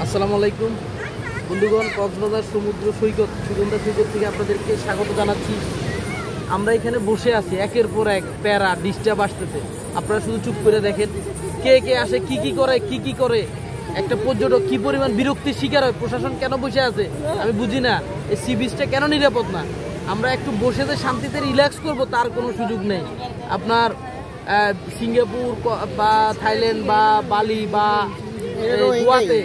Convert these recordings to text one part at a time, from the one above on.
আসসালামু আলাইকুম বন্ধুগণ, কক্সবাজার সমুদ্র সৈকত সুগন্ধা সৈকত থেকে আপনাদেরকে স্বাগত জানাচ্ছি। আমরা এখানে বসে আছি, একের পর এক প্যারা ডিস্টার্ব আসতেছে। আপনারা শুধু চুপ করে দেখেন কে কে আসে, কি কি করে একটা পর্যটক কি পরিমাণ বিরক্তির শিকার হয়। প্রশাসন কেন বসে আছে আমি বুঝি না। এই সি বিচটা কেন নিরাপদ না? আমরা একটু বসে যে শান্তিতে রিল্যাক্স করব তার কোনো সুযোগ নেই। আপনার সিঙ্গাপুর বা থাইল্যান্ড বা বালি বা গোয়াতে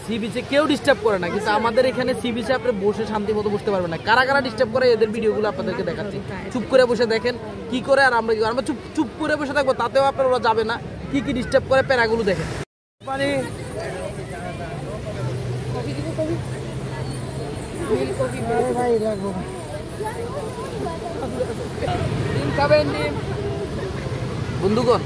সি বিচে কেউ ডিস্টার্ব করে না, কিন্তু আমাদের এখানে সি বিচে আপনি বসে শান্তি মতো বসতে পারবেন না। কারা কারা ডিস্টার্ব করে এদের ভিডিওগুলো আপনাদেরকে দেখাচ্ছি। চুপ করে বসে দেখেন কি করে, আর আমরা চুপ চুপ করে বসে থাকবো, তাতেও আপনার ওরা যাবে না। কি কি ডিস্টার্ব করে প্যারাগুলো দেখেন। বন্ধুগণ,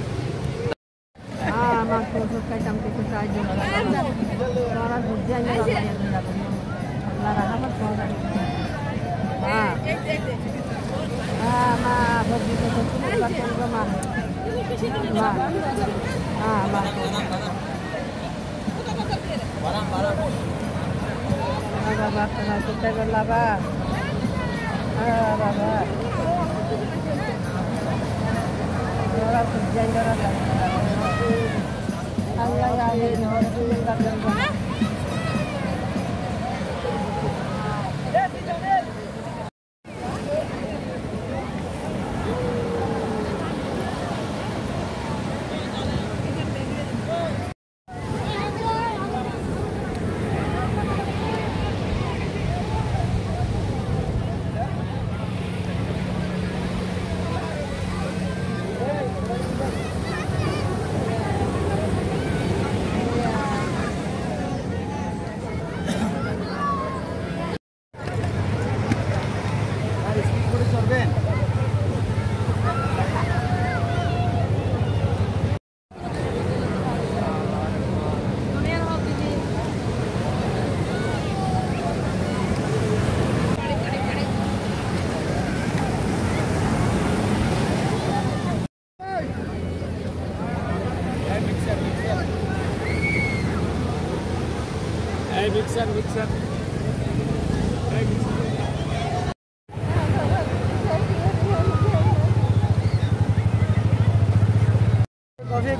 মিক্সার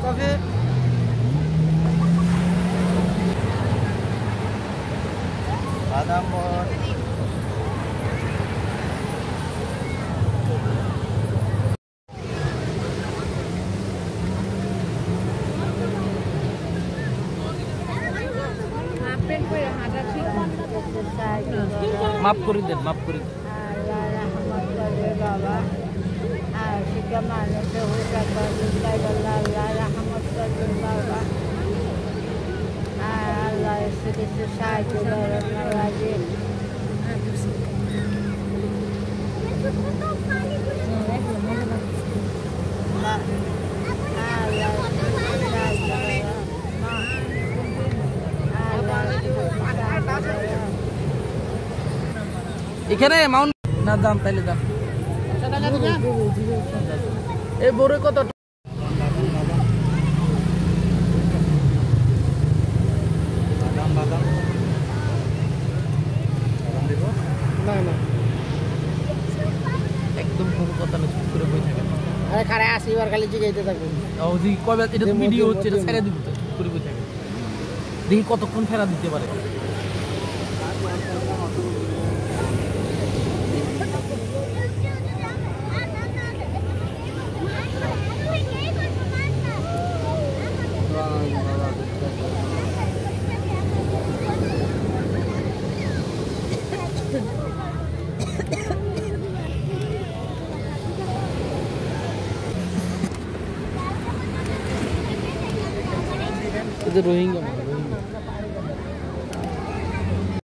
কফি বাদাম মাফ করে দেন, মাফ করে দেন। এখানে মাউন্ট না দাম তাইলে দাম এই বড় কত একদম কোনো কথা না, চুপ করে বই থাকেন। আরে খারে আসিবার খালি জিগাইতে থাকবেন। ও জি কবে এটা তো ভিডিও হচ্ছে, এটা ছেড়ে দিব, চুপ করে বই থাকেন। দেখি কতক্ষণ ফেরা দিতে পারে। রোহিঙ্গা